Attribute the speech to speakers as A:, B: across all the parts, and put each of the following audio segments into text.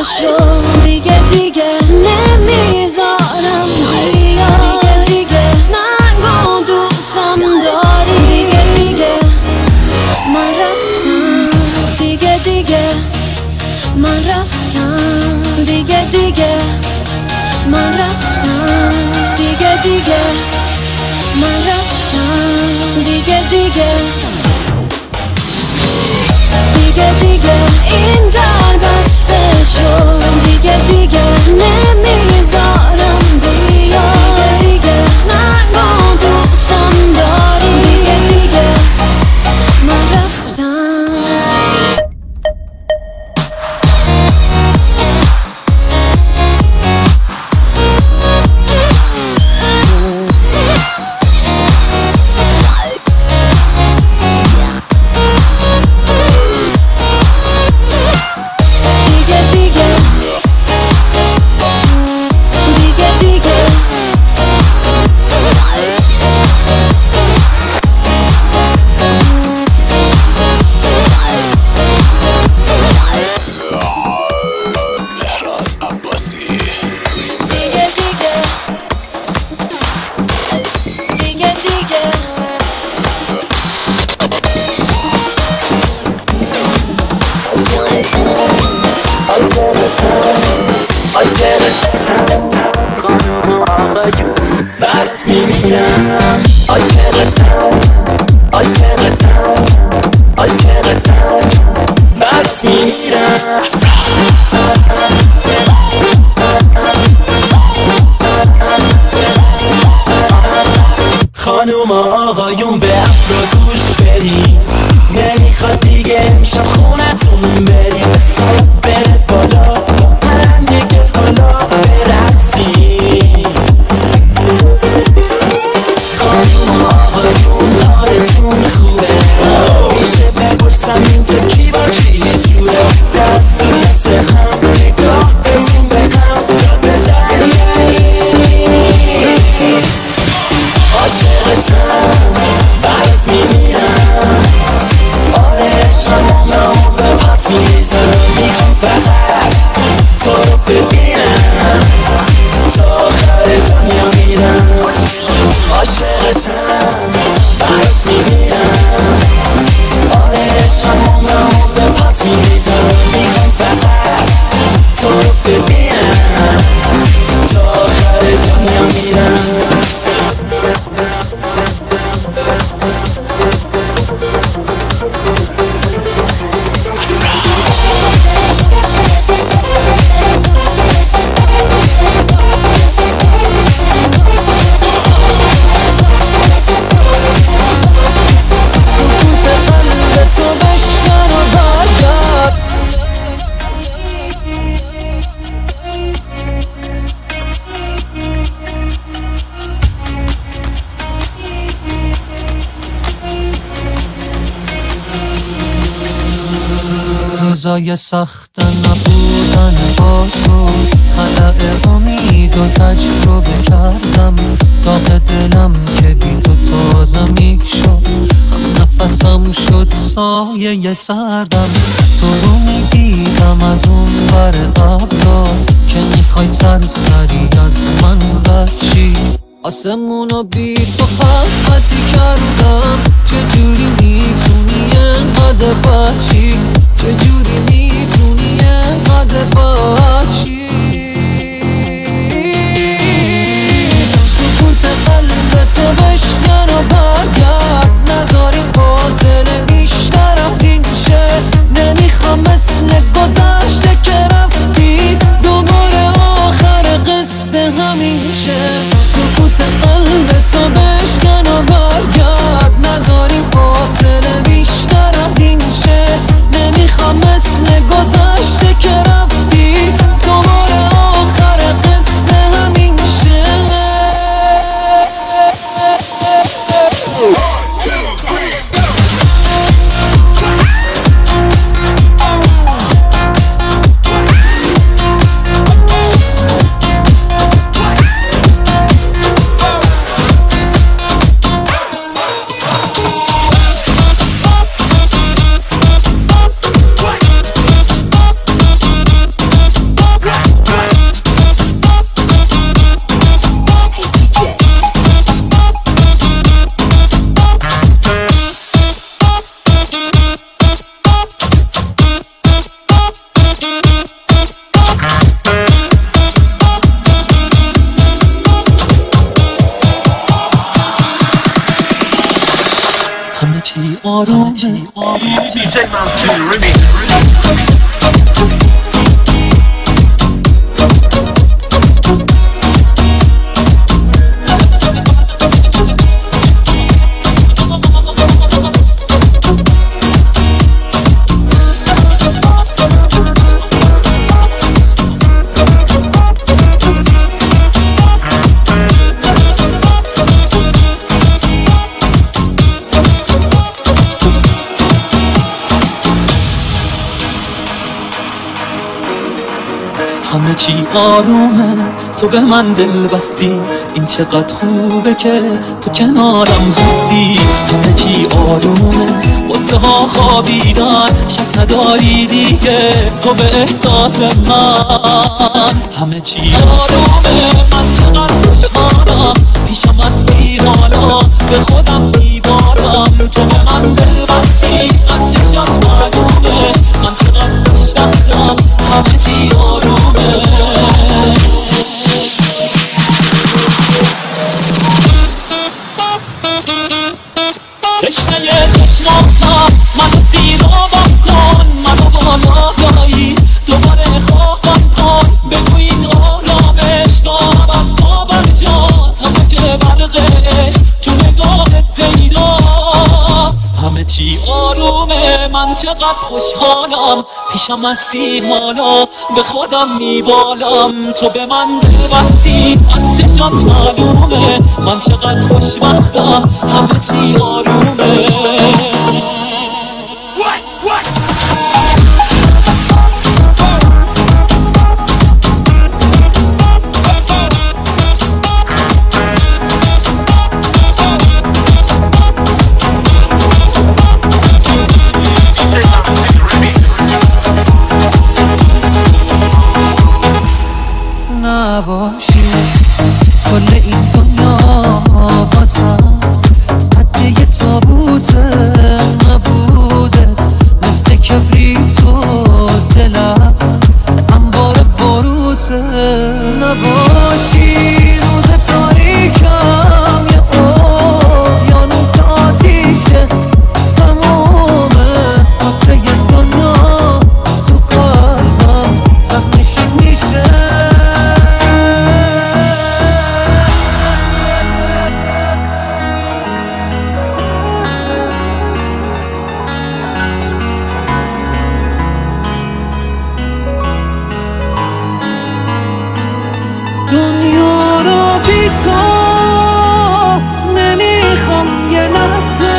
A: شو دیگه نمیذارم بیا دیگه نگو دوستم داری دیگه من رفتم دیگه من رفتم دیگه من رفتم دیگه من رفتم دیگه این در بسته شد دیگه نمیذارم بیا دیگه نگو دوستم داری دیگه من رفتم برات میمیرم برات میمیرم خانوم آقایون به افرا گوش بریم نمیخواد دیگه میشم خونتون بریم حساب بره بالا با هم دیگه حالا برقصیم خانوم آقایون حالتون خوبه میشه بپرسم اینجا کی با کی جوره دست تو دست هم نگاه بتون به هم داد بزنیم عاشقتم برات میمیرم آره عشقم به پات میریزم میخوام فقط تو رو ببینم تا آخر دنیا میرم عاشقتم برات میمیرم آره عشقم به پات میریزم میخوام فقط تو رو ببینم تا آخر دنیا میرم
B: روزای سخت نبودن با تو خلأ امید و تجربه کردم داغ دلم که بی تو تازه میشد هم نفسم شد سایه سردم تو رو میدیدم از اون بر ابرا که میخوای سرسری از من بچی آسمونو بی تو خلقتی کردم چجوری میتونی انقدر بچی چجوری میتونی انقدر بچی سکوت قلبتو بشکن و برگرد نذاری فاصله بیشتر از این شه نمیخوام مثل گذشته که رفتی دوباره آخر قصه همین شه سکوت قلبتو بشکن و برگرد نذاری فاصله بیشتر از این شه نمیخوام مثل گذشته که رفتی دوباره آخر قصه همین شه
A: DJ Mansour Remix.
B: همه چی آرومه، تو به من دل بستی، این چقدر خوبه که تو کنارم هستی. همه چی آرومه، قصه ها خوابیدن، شک نداری دیگه تو به احساس من. همه چی آرومه، من چقدر خوشحالم، پیشم هستی حالا به خودم میبارم. تو به من دل بستی، از چشات معلومه من چقدر خوشبختم. همه چی آرومه، تشنه چشماتم منو زیر آبم کن، منو بالایی دوباره خوابم کن. بگو این آرامش دارم تا برجاست، همه که برقش تو نگاهت پیداست. همه چی آرومه، من چقدر خوشحالم، پیشم هستی حالا به خودم میبالم. تو به من بستی، از چشات معلومه من چقدر خوشبختم. همه چی آرومه.
C: نباشی کل این دنیا واسم حد یه تابوته، نبودت مثل کبریت و دلم انبار باروته. نباشی روز تاریکم یه اقیانوس آتیشه، تمومه واسه یه دنیا تو قلبم زخمشی میشه. دنیا رو بی تو نمیخوام یه لحظه،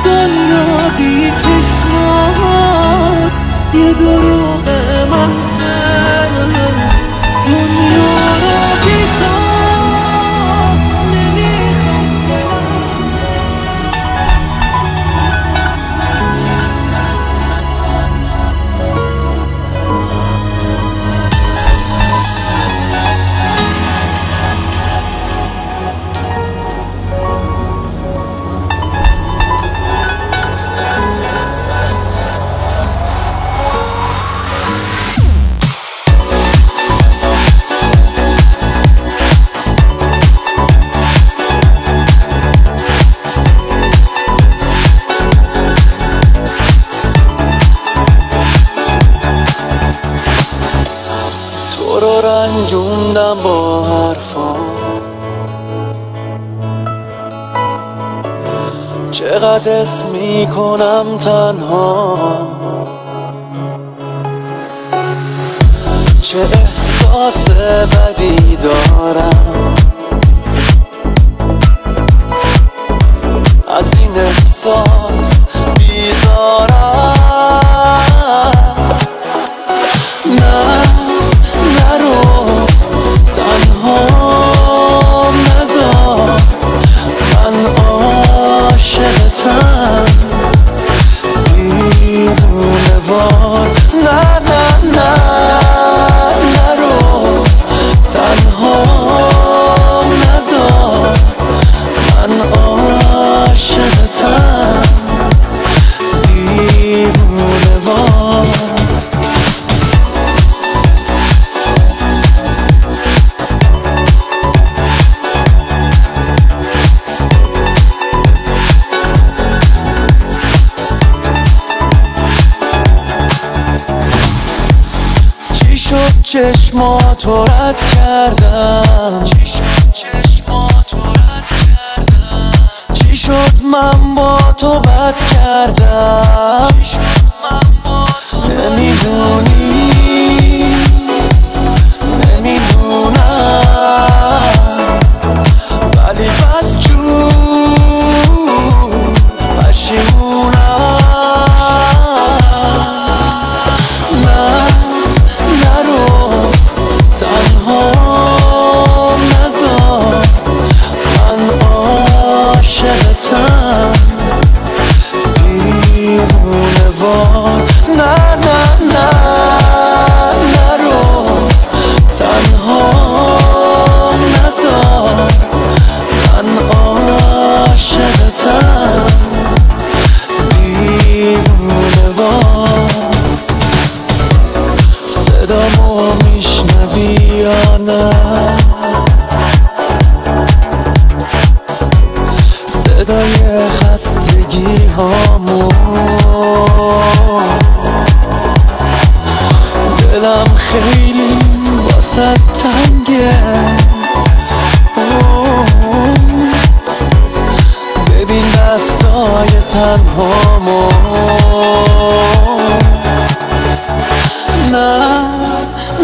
C: دنیا بی چشمات یه دروغ محض. دنیا رو بی تو نمیخوام یه لحظه.
A: تو رو رنجوندم با حرفام، چقدر اسم میکنم تنها، چه احساس بدی دارم از این احساس بیزارم. نه نرو تنها نذار، من عاشقتم دیوونه وار. نه نه نه نرو تنها نذار، من عاشقتم دیوونه وار. شد چشماتو رد کردم؟ چی شد من با تو بد کردم؟ نمیدونی نمیدونم، ولی بدجور پشیمونم. نه نرو تنها نذار، من عاشقتم دیوونه وار. نه نه نه نرو تنها نذار، من عاشقتم دیوونه وار. صدامو میشنوی یا نه؟ صدای خستگی هامو، دلم خیلی واسه تنگه. ببین دستای تنهامو. نه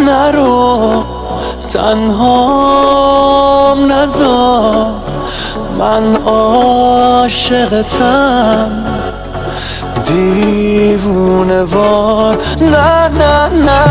A: نرو تنهام نذار، من عاشقتم دیوونه وار. نه نه نه